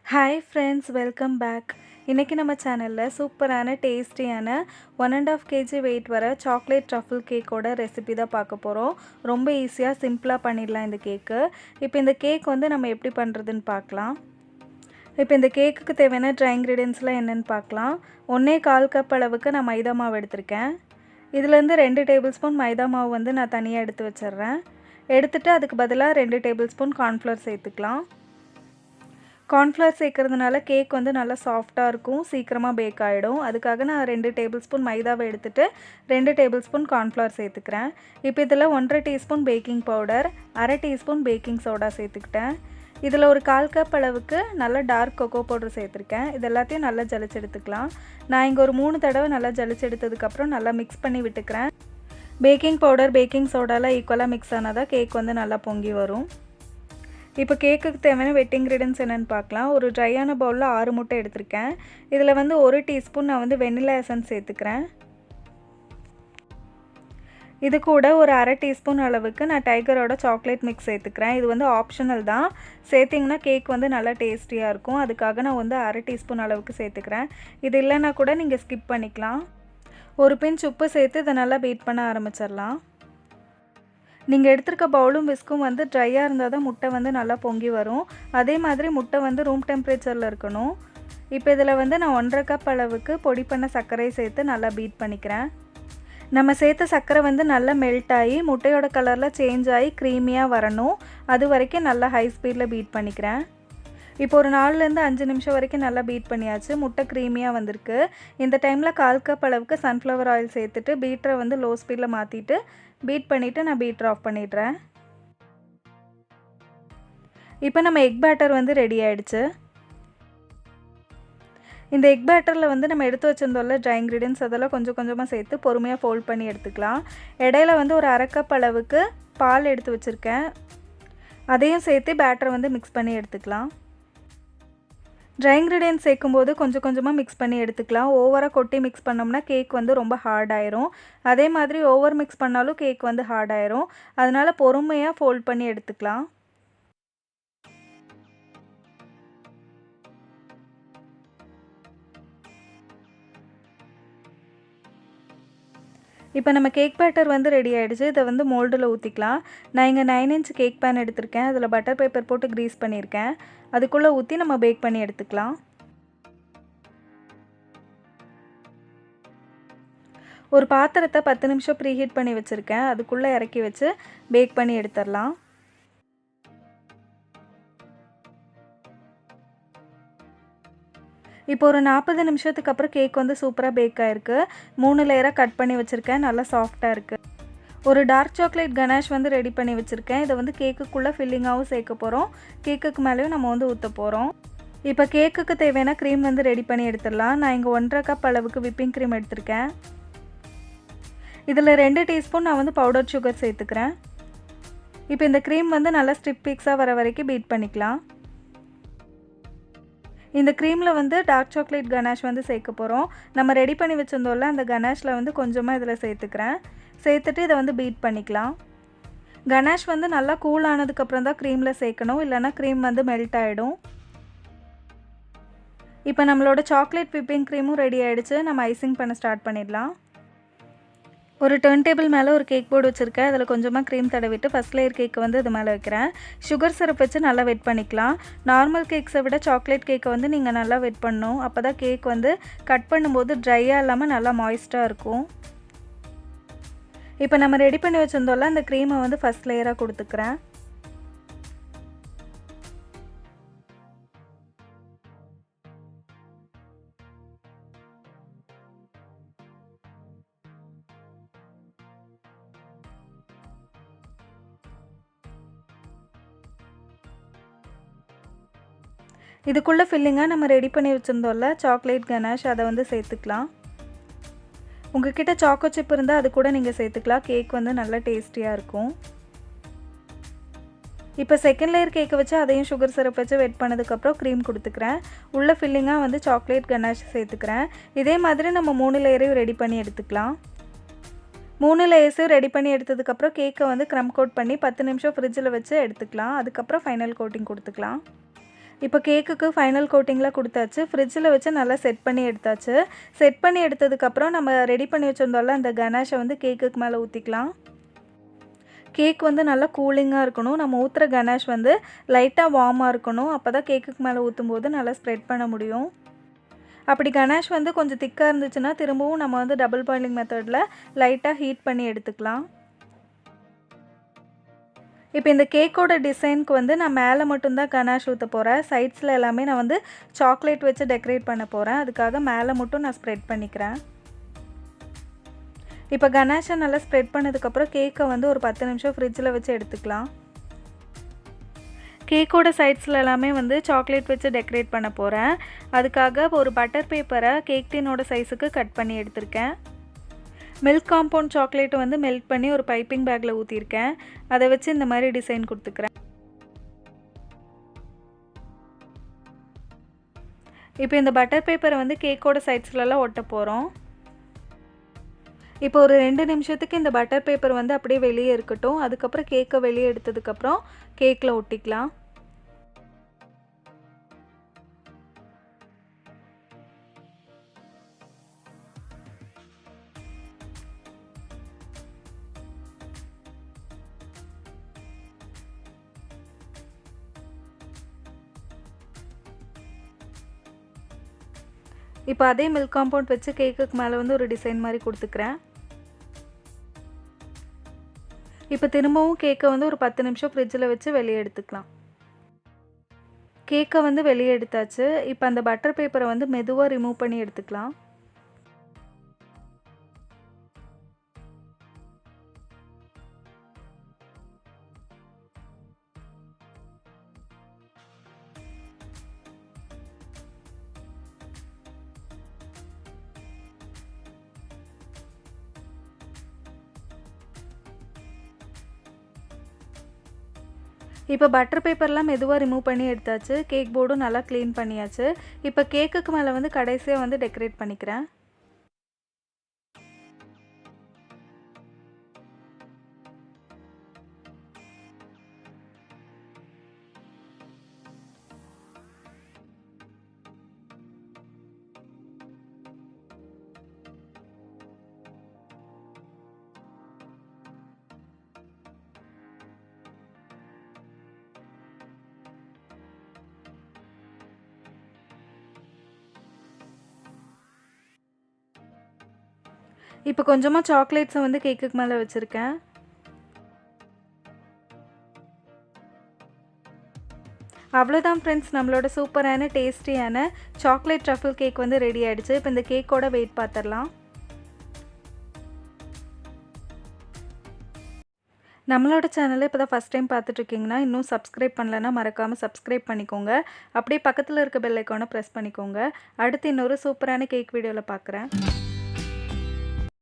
Hi friends, welcome back. இன்றைக்கி நம்ம சேனலில் சூப்பரான டேஸ்டியான 1.5 kg வெயிட் வர சாக்லேட் ட்ரஃபிள் கேக்கோட ரெசிபி தான் பார்க்க போகிறோம். ரொம்ப ஈஸியாக சிம்பிளாக பண்ணிடலாம் இந்த கேக்கு. இப்போ இந்த கேக் நம்ம எப்படி பண்ணுறதுன்னு பார்க்கலாம். இப்போ இந்த கேக்குக்கு தேவையான ட்ரை இன்க்ரீடியன்ஸ்லாம் என்னென்னு பார்க்கலாம். 1.25 கப் அளவுக்கு நான் மைதா மாவு எடுத்திருக்கேன். இதுலேருந்து 2 டேபிள் ஸ்பூன் மைதா மாவு நான் தனியாக எடுத்து வச்சிடுறேன். எடுத்துகிட்டு அதுக்கு பதிலாக 2 டேபிள் ஸ்பூன் கார்ன்ஃப்ளவர் சேர்த்துக்கலாம். கார்ன்ஃப்ளவர் சேர்க்கறதுனால கேக் நல்லா சாஃப்டாக இருக்கும், சீக்கிரமாக பேக் ஆகிடும். அதுக்காக நான் 2 டேபிள் ஸ்பூன் மைதாவை எடுத்துகிட்டு 2 டேபிள் ஸ்பூன் கார்ன்ஃப்ளவர் சேர்த்துக்கிறேன். இப்போ இதில் 1.5 teaspoon baking powder, 1/2 teaspoon baking soda சேர்த்துக்கிட்டேன். இதில் ஒரு 1/4 கப் அளவுக்கு நல்லா டார்க் கொக்கோ பவுடர் சேர்த்துருக்கேன். இது எல்லாத்தையும் நல்லா ஜலிச்சு எடுத்துக்கலாம். நான் இங்கே ஒரு 3 தடவை நல்லா ஜலிச்சு எடுத்ததுக்கப்புறம் நல்லா மிக்ஸ் பண்ணி விட்டுக்கிறேன். பேக்கிங் பவுடர், பேக்கிங் சோடாலாம் ஈக்குவலாக மிக்ஸ் ஆனால் தான் கேக் நல்லா பொங்கி வரும். இப்போ கேக்குக்கு தேவையான வெட் இன்க்ரீடியன்ஸ் என்னென்னு பார்க்கலாம். ஒரு ட்ரையான பவுலில் 6 முட்டை எடுத்திருக்கேன். இதில் 1 டீஸ்பூன் நான் வெண்ணிலா எசன்ஸ் சேர்த்துக்கிறேன். இது கூட ஒரு 1/2 டீஸ்பூன் அளவுக்கு நான் டைகரோட சாக்லேட் மிக்ஸ் சேர்த்துக்கிறேன். இது ஆப்ஷனல் தான். சேர்த்திங்கன்னா கேக் நல்லா டேஸ்டியாக இருக்கும். அதுக்காக நான் 1/2 டீஸ்பூன் அளவுக்கு சேர்த்துக்கிறேன். இது இல்லைன்னா கூட நீங்கள் ஸ்கிப் பண்ணிக்கலாம். ஒரு பிஞ்ச் உப்பு சேர்த்து இதை நல்லா பீட் பண்ண ஆரம்பிச்சிடலாம். நீங்கள் எடுத்துருக்க பவுலும் விஸ்க்கும் ட்ரையாக இருந்தால் தான் முட்டை நல்லா பொங்கி வரும். அதே மாதிரி முட்டை ரூம் டெம்பரேச்சரில் இருக்கணும். இப்போ இதில் நான் 1/2 கப் அளவுக்கு பொடி பண்ண சர்க்கரை சேர்த்து நல்லா பீட் பண்ணிக்கிறேன். நம்ம சேர்த்த சர்க்கரை நல்லா மெல்ட் ஆகி முட்டையோட கலரில் சேஞ்ச் ஆகி க்ரீமியாக வரணும். அது வரைக்கும் நல்லா ஹை ஸ்பீடில் பீட் பண்ணிக்கிறேன். இப்போ ஒரு 4லேருந்து 5 நிமிஷம் வரைக்கும் நல்லா பீட் பண்ணியாச்சு. முட்டை க்ரீமியாக வந்திருக்கு. இந்த டைமில் 1/4 கப் அளவுக்கு சன்ஃப்ளவர் ஆயில் சேர்த்துட்டு பீட்டரை லோ ஸ்பீடில் மாற்றிட்டு பீட் பண்ணிவிட்டு நான் பீட்டர் ஆஃப் பண்ணிடுறேன். இப்போ நம்ம எக் பேட்டர் ரெடி ஆகிடுச்சு. இந்த எக் பேட்டரில் நம்ம எடுத்து வச்சுருந்தோம்ல ட்ரை இன்க்ரீடியன்ஸ், அதெல்லாம் கொஞ்சம் கொஞ்சமாக சேர்த்து பொறுமையாக ஃபோல்ட் பண்ணி எடுத்துக்கலாம். இடையில ஒரு 1/2 கப் அளவுக்கு பால் எடுத்து வச்சுருக்கேன். அதையும் சேர்த்து பேட்டரை மிக்ஸ் பண்ணி எடுத்துக்கலாம். ட்ரை இன்க்ரீடியன்ஸ் சேர்க்கும்போது கொஞ்சம் கொஞ்சமாக மிக்ஸ் பண்ணி எடுத்துக்கலாம். ஓவராக கொட்டி மிக்ஸ் பண்ணோம்னா கேக் ரொம்ப ஹார்ட் ஆயிரும். அதே மாதிரி ஓவர் மிக்ஸ் பண்ணாலும் கேக் ஹார்ட் ஆயிரும். அதனால் பொறுமையாக ஃபோல்ட் பண்ணி எடுத்துக்கலாம். இப்போ நம்ம கேக் பேட்டர் ரெடி ஆகிடுச்சு. இதை மோல்டில் ஊற்றிக்கலாம். நான் இங்கே 9 இன்ச் கேக் பேன் எடுத்திருக்கேன். அதில் பட்டர் பேப்பர் போட்டு க்ரீஸ் பண்ணியிருக்கேன். அதுக்குள்ளே ஊற்றி நம்ம பேக் பண்ணி எடுத்துக்கலாம். ஒரு பாத்திரத்தை 10 நிமிஷம் ப்ரீஹீட் பண்ணி வச்சுருக்கேன். அதுக்குள்ளே இறக்கி வச்சு பேக் பண்ணி எடுத்துடலாம். இப்போ ஒரு 40 நிமிஷத்துக்கு அப்புறம் கேக் சூப்பராக பேக் ஆகிருக்கு. 3 லேயராக கட் பண்ணி வச்சுருக்கேன். நல்லா சாஃப்டாக இருக்குது. ஒரு டார்க் சாக்லேட் கனாஷ் ரெடி பண்ணி வச்சுருக்கேன். இதை கேக்குக்குள்ளே ஃபில்லிங்காகவும் சேர்க்க போகிறோம். கேக்குக்கு மேலேயும் நம்ம ஊற்ற போகிறோம். இப்போ கேக்குக்கு தேவையான க்ரீம் ரெடி பண்ணி எடுத்துடலாம். நான் இங்கே 1.5 கப் அளவுக்கு விப்பிங் க்ரீம் எடுத்திருக்கேன். இதில் 2 டீஸ்பூன் நான் பவுடர் சுகர் சேர்த்துக்கிறேன். இப்போ இந்த க்ரீம் நல்லா ஸ்ட்ரிப் பீக்ஸாக வர வரைக்கும் பீட் பண்ணிக்கலாம். இந்த க்ரீமில் டார்க் சாக்லேட் கனாஷ் சேர்க்க போகிறோம். நம்ம ரெடி பண்ணி வச்சுருந்தோம்ல அந்த கனாஷில் கொஞ்சமாக இதில் சேர்த்துக்கிறேன். சேர்த்துட்டு இதை பீட் பண்ணிக்கலாம். கனாஷ் நல்லா கூல் ஆனதுக்கப்புறம் தான் க்ரீமில் சேர்க்கணும், இல்லைனா க்ரீம் மெல்ட் ஆகிடும். இப்போ நம்மளோட சாக்லேட் விப்பிங் க்ரீமும் ரெடி ஆகிடுச்சு. நம்ம ஐசிங் பண்ண ஸ்டார்ட் பண்ணிடலாம். ஒரு டர்ன் டேபிள் மேலே ஒரு கேக் போர்டு வச்சுருக்கேன். அதில் கொஞ்சமாக க்ரீம் தடவிட்டு ஃபஸ்ட் லேயர் கேக்கு இது மேலே வைக்கிறேன். சுகர் சிரப் வச்சு நல்லா வெட் பண்ணிக்கலாம். நார்மல் கேக்ஸை விட சாக்லேட் கேக்கை நீங்கள் நல்லா வெட் பண்ணணும். அப்போ தான் கேக் கட் பண்ணும்போது ட்ரையாக இல்லாமல் நல்லா மாய்ஸ்ட்டாக இருக்கும். இப்போ நம்ம ரெடி பண்ணி வச்சுருந்தோம்ல அந்த க்ரீமை ஃபஸ்ட் லேயராக கொடுத்துக்கிறேன். இதுக்குள்ளே ஃபில்லிங்காக நம்ம ரெடி பண்ணி வச்சுருந்தோம்ல சாக்லேட் கனாஷ், அதை சேர்த்துக்கலாம். உங்கள்கிட்ட சாக்கோ சிப் இருந்தால் அது கூட நீங்கள் சேர்த்துக்கலாம். கேக் நல்லா டேஸ்டியாக இருக்கும். இப்போ செகண்ட் லேயர் கேக்கை வச்சு அதையும் சுகர் சிரப் வச்சு வெட் பண்ணதுக்கப்புறம் க்ரீம் கொடுத்துக்கிறேன். உள்ள ஃபில்லிங்காக சாக்லேட் கனாஷ் சேர்த்துக்கிறேன். இதே மாதிரி நம்ம 3 லேயரையும் ரெடி பண்ணி எடுத்துக்கலாம். 3 லேயர்ஸையும் ரெடி பண்ணி எடுத்ததுக்கப்புறம் கேக்கை க்ரம் கோட் பண்ணி 10 நிமிஷம் ஃப்ரிட்ஜில் வச்சு எடுத்துக்கலாம். அதுக்கப்புறம் ஃபைனல் கோட்டிங் கொடுத்துக்கலாம். இப்போ கேக்குக்கு ஃபைனல் கோட்டிங்லாம் கொடுத்தாச்சு. ஃப்ரிட்ஜில் வச்சு நல்லா செட் பண்ணி எடுத்தாச்சு. செட் பண்ணி எடுத்ததுக்கப்புறம் நம்ம ரெடி பண்ணி வச்சுருந்தோம்ல அந்த கனாஷை வந்து கேக்குக்கு மேலே ஊற்றிக்கலாம். கேக் வந்து நல்லா கூலிங்காக இருக்கணும். நம்ம ஊற்றுற கனாஷ் வந்து லைட்டாக வார்மாக இருக்கணும். அப்போ தான் கேக்குக்கு மேலே ஊற்றும்போது நல்லா ஸ்ப்ரெட் பண்ண முடியும். அப்படி கனாஷ் வந்து கொஞ்சம் திக்காக இருந்துச்சுன்னா திரும்பவும் நம்ம வந்து டபுள் பாயிலிங் மெத்தடில் லைட்டாக ஹீட் பண்ணி எடுத்துக்கலாம். இப்போ இந்த கேக்கோட டிசைனுக்கு வந்து நான் மேலே மட்டும்தான் கனாஷ் ஊற்ற போகிறேன். சைட்ஸில் எல்லாமே நான் வந்து சாக்லேட் வச்சு டெக்கரேட் பண்ண போகிறேன். அதுக்காக மேலே மட்டும் நான் ஸ்ப்ரெட் பண்ணிக்கிறேன். இப்போ கனாஷை நல்லா ஸ்ப்ரெட் பண்ணதுக்கப்புறம் கேக்கை வந்து ஒரு 10 நிமிஷம் ஃப்ரிட்ஜில் வச்சு எடுத்துக்கலாம். கேக்கோட சைட்ஸில் எல்லாமே வந்து சாக்லேட் வச்சு டெக்கரேட் பண்ண போகிறேன். அதுக்காக ஒரு பட்டர் பேப்பரை கேக் டின்னோட சைஸுக்கு கட் பண்ணி எடுத்திருக்கேன். மில்க் காம்பவுண்ட் சாக்லேட்டை வந்து மெல்ட் பண்ணி ஒரு பைப்பிங் பேக்கில் ஊற்றிருக்கேன். அதை வச்சு இந்த மாதிரி டிசைன் கொடுத்துக்கிறேன். இப்போ இந்த பட்டர் பேப்பரை வந்து கேக்கோட சைட்ஸ்லலாம் ஒட்ட போகிறோம். இப்போ ஒரு 2 நிமிஷத்துக்கு இந்த பட்டர் பேப்பர் வந்து அப்படியே வெளியே இருக்கட்டும். அதுக்கப்புறம் கேக்கை வெளியே எடுத்ததுக்கப்புறம் கேக்கில் ஒட்டிக்கலாம். இப்போ அதே மில்க் காம்பவுண்ட் வச்சு கேக்குக்கு மேலே வந்து ஒரு டிசைன் மாதிரி கொடுத்துக்கிறேன். இப்போ திரும்பவும் கேக்கை வந்து ஒரு 10 நிமிஷம் ஃப்ரிட்ஜில் வச்சு வெளியே எடுத்துக்கலாம். கேக்கை வந்து வெளியே எடுத்தாச்சு. இப்போ அந்த பட்டர் பேப்பரை வந்து மெதுவாக ரிமூவ் பண்ணி எடுத்துக்கலாம். இப்போ பட்டர் பேப்பர்லாம் மெதுவாக ரிமூவ் பண்ணி எடுத்தாச்சு. கேக் போர்டும் நல்லா க்ளீன் பண்ணியாச்சு. இப்போ கேக்குக்கு மேலே வந்து கடைசியாக வந்து டெக்கரேட் பண்ணிக்கிறேன். இப்போ கொஞ்சமாக சாக்லேட்ஸை வந்து கேக்குக்கு மேலே வச்சுருக்கேன். அவ்வளோதான் ஃப்ரெண்ட்ஸ், நம்மளோட சூப்பரான டேஸ்டியான சாக்லேட் ட்ரஃபிள் கேக் வந்து ரெடி ஆகிடுச்சு. இப்போ இந்த கேக்கோட வெயிட் பார்த்துடலாம். நம்மளோட சேனலை இப்போ தான் ஃபஸ்ட் டைம் பார்த்துட்ருக்கீங்கன்னா இன்னும் சப்ஸ்கிரைப் பண்ணலன்னா மறக்காமல் சப்ஸ்கிரைப் பண்ணிக்கோங்க. அப்படியே பக்கத்தில் இருக்க பெல் ஐக்கானை ப்ரெஸ் பண்ணிக்கோங்க. அடுத்து இன்னொரு சூப்பரான கேக் வீடியோவில் பார்க்குறேன்.